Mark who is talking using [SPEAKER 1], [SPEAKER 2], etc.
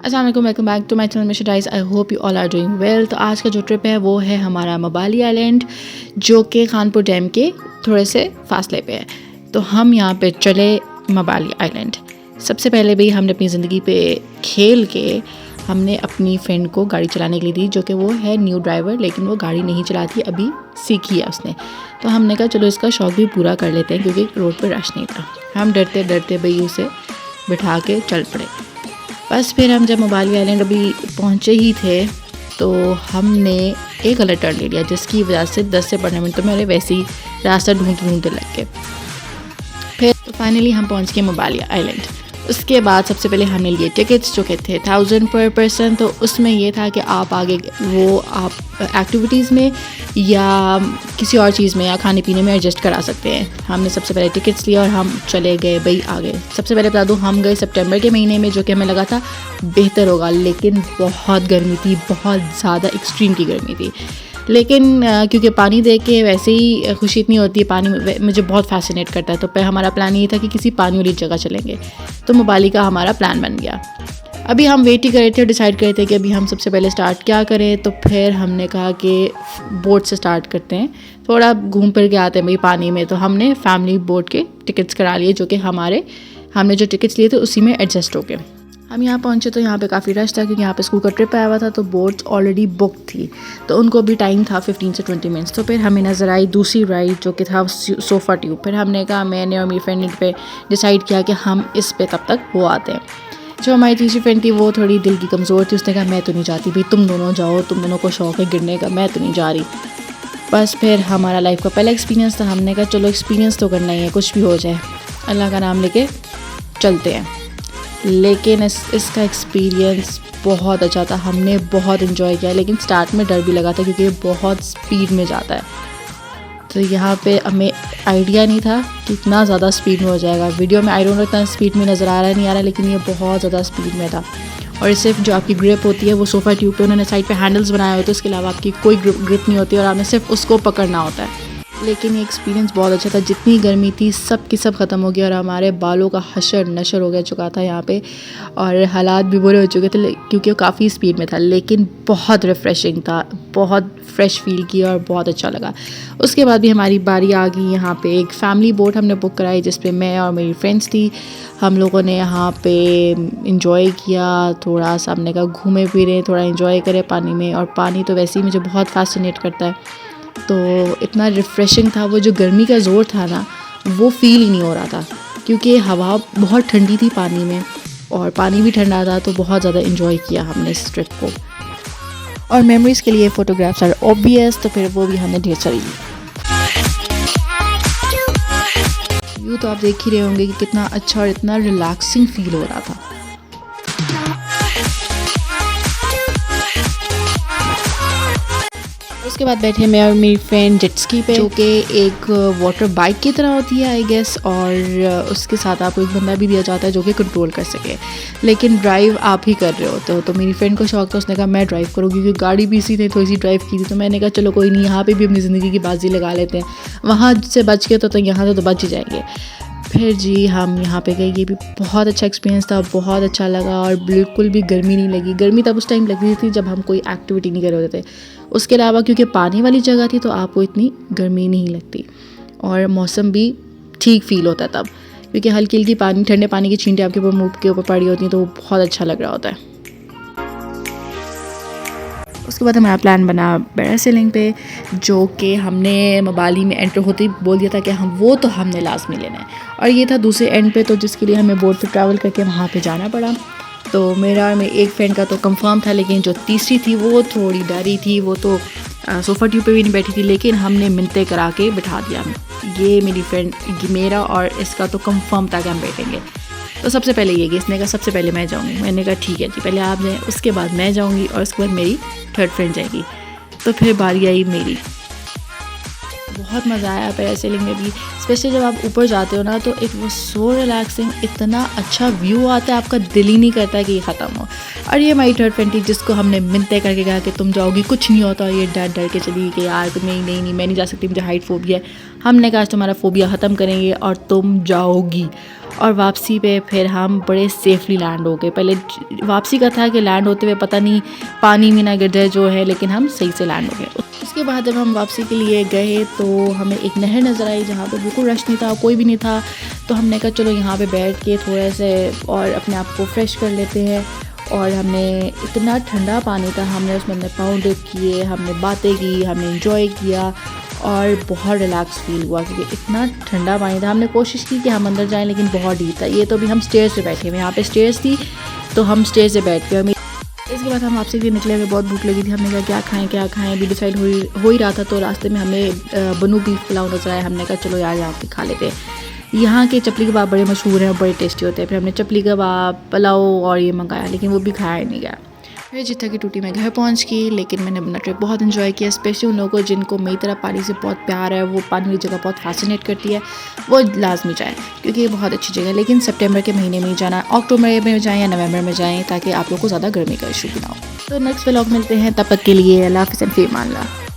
[SPEAKER 1] अस्सलाम वालेकुम, welcome back to my channel mister dice. I hope you all are doing well. तो आज का जो ट्रिप है वो है हमारा मबाली आइलैंड, जो कि खानपुर डैम के थोड़े से फासले पे है। तो हम यहाँ पे चले मबाली आइलैंड। सबसे पहले भी हमने अपनी ज़िंदगी पे खेल के हमने अपनी फ्रेंड को गाड़ी चलाने के लिए दी, जो कि वो है न्यू ड्राइवर, लेकिन वो गाड़ी नहीं चलाती, अभी सीखी है उसने। तो हमने कहा चलो इसका शौक़ भी पूरा कर लेते हैं, क्योंकि रोड पर रश नहीं था। हम डरते डरते भाई उसे बिठा के चल पड़े। बस फिर हम जब मबाली आइलैंड अभी पहुँचे ही थे तो हमने एक गलत टर्न ले लिया, जिसकी वजह से 10 से 15 मिनट तो मेरे वैसे ही रास्ता ढूंढते लग गए। फिर तो फाइनली हम पहुँच गए मबाली आइलैंड। उसके बाद सबसे पहले हमने लिए टिकट्स, जो कि थे 1000 पर पर्सन। तो उसमें ये था कि आप आगे वो आप एक्टिविटीज़ में या किसी और चीज़ में या खाने पीने में एडजस्ट करा सकते हैं। हमने सबसे पहले टिकट्स लिए और हम चले गए भाई आगे। सबसे पहले बता दूँ, हम गए सितंबर के महीने में, जो कि हमें लगा था बेहतर होगा, लेकिन बहुत गर्मी थी, बहुत ज़्यादा एक्सट्रीम की गर्मी थी। लेकिन क्योंकि पानी देख के वैसे ही खुशी इतनी होती है, पानी मुझे बहुत फैसिनेट करता है, तो फिर हमारा प्लान ये था कि किसी पानी वाली जगह चलेंगे। तो मबाली का हमारा प्लान बन गया। अभी हम वेट ही कर रहे थे और डिसाइड कर रहे थे कि अभी हम सबसे पहले स्टार्ट क्या करें। तो फिर हमने कहा कि बोट से स्टार्ट करते हैं, थोड़ा घूम फिर के आते हैं भाई पानी में। तो हमने फैमिली बोट के टिकट्स करा लिए, जो कि हमने जो टिकट्स लिए थे उसी में एडजस्ट हो गए। हम यहाँ पहुँचे तो यहाँ पे काफ़ी रश था, क्योंकि यहाँ पे स्कूल का ट्रिप आया हुआ था, तो बोट्स ऑलरेडी बुक थी, तो उनको भी टाइम था 15 से 20 मिनट्स। तो फिर हमें नज़र आई दूसरी राइड, जो कि था सोफ़ा ट्यूब। फिर हमने कहा, मैंने और मेरी फ्रेंड ने पे डिसाइड किया कि हम इस पे तब तक वो आते हैं। जो हमारी तीसरी फ्रेंड थी वो थोड़ी दिल की कमज़ोर थी, उसने कहा मैं तो नहीं जाती भाई, तुम दोनों जाओ, तुम दोनों को शौक़ है गिरने का, मैं तो नहीं जा रही। बस फिर हमारा लाइफ का पहला एक्सपीरियंस था, हमने कहा चलो एक्सपीरियंस तो करना ही है, कुछ भी हो जाए अल्लाह का नाम लेके चलते हैं। लेकिन इसका एक्सपीरियंस बहुत अच्छा था, हमने बहुत इन्जॉय किया। लेकिन स्टार्ट में डर भी लगा था, क्योंकि बहुत स्पीड में जाता है। तो यहाँ पे हमें आइडिया नहीं था कि इतना ज़्यादा स्पीड में हो जाएगा। वीडियो में आई डोंट नो इतना स्पीड में नज़र आ रहा है नहीं आ रहा, लेकिन ये बहुत ज़्यादा स्पीड में था। और सिर्फ जो आपकी ग्रिप होती है वो सोफ़ा ट्यूब पे उन्होंने साइड पे हैंडल्स बनाए होते हैं, उसके अलावा आपकी कोई ग्रिप नहीं होती और आपने सिर्फ उसको पकड़ना होता है। लेकिन ये एक्सपीरियंस बहुत अच्छा था। जितनी गर्मी थी सब की सब ख़त्म हो गई और हमारे बालों का हशर नशर हो गया चुका था यहाँ पे, और हालात भी बुरे हो चुके थे, क्योंकि वो काफ़ी स्पीड में था। लेकिन बहुत रिफ़्रेशिंग था, बहुत फ्रेश फील किया और बहुत अच्छा लगा। उसके बाद भी हमारी बारी आ गई। यहाँ पे एक फ़ैमिली बोट हमने बुक कराई, जिस पे मैं और मेरी फ्रेंड्स थी। हम लोगों ने यहाँ पे इंजॉय किया, थोड़ा सा हमने कहा घूमे फिरे, थोड़ा इंजॉय करें पानी में। और पानी तो वैसे ही मुझे बहुत फैसिनेट करता है, तो इतना रिफ़्रेशिंग था। वो जो गर्मी का ज़ोर था ना, वो फ़ील ही नहीं हो रहा था, क्योंकि हवा बहुत ठंडी थी पानी में और पानी भी ठंडा था। तो बहुत ज़्यादा इन्जॉय किया हमने इस ट्रिप को। और मेमोरीज़ के लिए फ़ोटोग्राफ्स आर ऑब्वियस, तो फिर वो भी हमने ढेर सारी ली। यूँ तो आप देख ही रहे होंगे कि कितना अच्छा और इतना रिलैक्सिंग फ़ील हो रहा था। उसके बाद बैठे मैं और मेरी फ्रेंड जेट स्की पे, जो कि एक वाटर बाइक की तरह होती है आई गेस, और उसके साथ आपको एक बंदा भी दिया जाता है जो कि कंट्रोल कर सके, लेकिन ड्राइव आप ही कर रहे होते हो। तो मेरी फ्रेंड को शौक था, उसने कहा मैं ड्राइव करूँगी, क्योंकि गाड़ी भी इसी ने थोड़ी सी ड्राइव की थी। तो मैंने कहा चलो कोई नहीं, यहाँ पे भी अपनी ज़िंदगी की बाजी लगा लेते हैं, वहाँ से बच के तो यहाँ से तो बच ही जाएंगे। फिर जी हम यहाँ पे गए। ये भी बहुत अच्छा एक्सपीरियंस था, बहुत अच्छा लगा और बिल्कुल भी गर्मी नहीं लगी। गर्मी तब उस टाइम लग रही थी जब हम कोई एक्टिविटी नहीं कर रहे होते थे। उसके अलावा क्योंकि पानी वाली जगह थी तो आपको इतनी गर्मी नहीं लगती और मौसम भी ठीक फील होता है तब, क्योंकि हल्की हल्की पानी, ठंडे पानी की छींटें आपके ऊपर मुँह के ऊपर पड़ी होती हैं, तो वो बहुत अच्छा लग रहा होता है। उसके बाद हमारा प्लान बना पैरासेलिंग पे, जो कि हमने मबाली में एंटर होते ही बोल दिया था कि हमने लाजमी लेना है। और ये था दूसरे एंड पे, तो जिसके लिए हमें बोट पे ट्रैवल करके वहाँ पे जाना पड़ा। तो मेरा और मेरी एक फ्रेंड का तो कंफर्म था, लेकिन जो तीसरी थी वो थोड़ी डरी थी। वो तो सोफ़ा ट्यूब पे भी नहीं बैठी थी, लेकिन हमने मिन्नतें करा के बिठा दिया। ये मेरी फ्रेंड, मेरा और इसका तो कंफर्म था कि हम बैठेंगे। तो सबसे पहले ये इसने कहा सबसे पहले मैं जाऊँगी। मैंने कहा ठीक है जी, पहले आप जाएँ, उसके बाद मैं जाऊँगी और उसके बाद मेरी थर्ड फ्रेंड जाएगी। तो फिर बारी आई मेरी। बहुत मज़ा आया पैरासेलिंग में भी, स्पेशली जब आप ऊपर जाते हो ना, तो इट वाज सो रिलैक्सिंग, इतना अच्छा व्यू आता है, आपका दिल ही नहीं करता कि ये ख़त्म हो। और ये हमारी थर्ड फ्रेंड थी, जिसको हमने मिन्नतें करके कहा कि तुम जाओगी, कुछ नहीं होता। ये डर डर के चली कि यार नहीं मैं नहीं जा सकती, मुझे हाइट फोबिया है। हमने कहा तुम्हारा फोबिया ख़त्म करेंगे और तुम जाओगी। और वापसी पे फिर हम बड़े सेफली लैंड हो गए। पहले वापसी का था कि लैंड होते हुए पता नहीं पानी में ना गिर जाए जो है, लेकिन हम सही से लैंड हो गए। उसके बाद जब हम वापसी के लिए गए तो हमें एक नहर नज़र आई जहाँ पे बिल्कुल रश नहीं था, कोई भी नहीं था। तो हमने कहा चलो यहाँ पे बैठ के थोड़ा से और अपने आप को फ्रेश कर लेते हैं। और हमने इतना ठंडा पानी था, हमने उसमें अपने पाँव डिप किए, हमने बातें की, हमने इंजॉय किया और बहुत रिलैक्स फील हुआ क्योंकि इतना ठंडा पानी था। हमने कोशिश की कि हम अंदर जाएं लेकिन बहुत डीप था। ये तो अभी हम स्टेयर्स पे बैठे हुए, यहाँ पे स्टेयर्स थी तो हम स्टेयर्स पे बैठ गए। इसके बाद हम वापसी के निकले, हमें बहुत भूख लगी थी। हमने कहा क्या खाएं अभी डिसाइड हो ही रहा था। तो रास्ते में हमें बनू बीफ पुलाव नजर आया। हमने कहा चलो यार यहाँ पे खा लेते हैं। यहाँ के चपली कबाब बड़े मशहूर हैं, बड़े टेस्टी होते हैं। फिर हमने चपली कबाब पुलाव और ये मंगाया, लेकिन वो भी खाया ही नहीं गया। फिर जितना की टूटी मैं घर पहुँच गई, लेकिन मैंने अपना ट्रिप बहुत इन्जॉय किया। स्पेशली उन लोगों को जिनको मेरी तरह पानी से बहुत प्यार है, वो पानी वाली जगह बहुत फैसिनेट करती है, वो लाजमी जाए क्योंकि ये बहुत अच्छी जगह है। लेकिन सितंबर के महीने में ही जाना, अक्टूबर में जाएँ या नवंबर में जाएँ ताकि आप लोग को ज़्यादा गर्मी का इशू भी ना हो। तो नेक्स्ट व्लॉग मिलते हैं, तब तक के लिए अल्लाह हाफ़िज़, फ़ी अमान अल्लाह।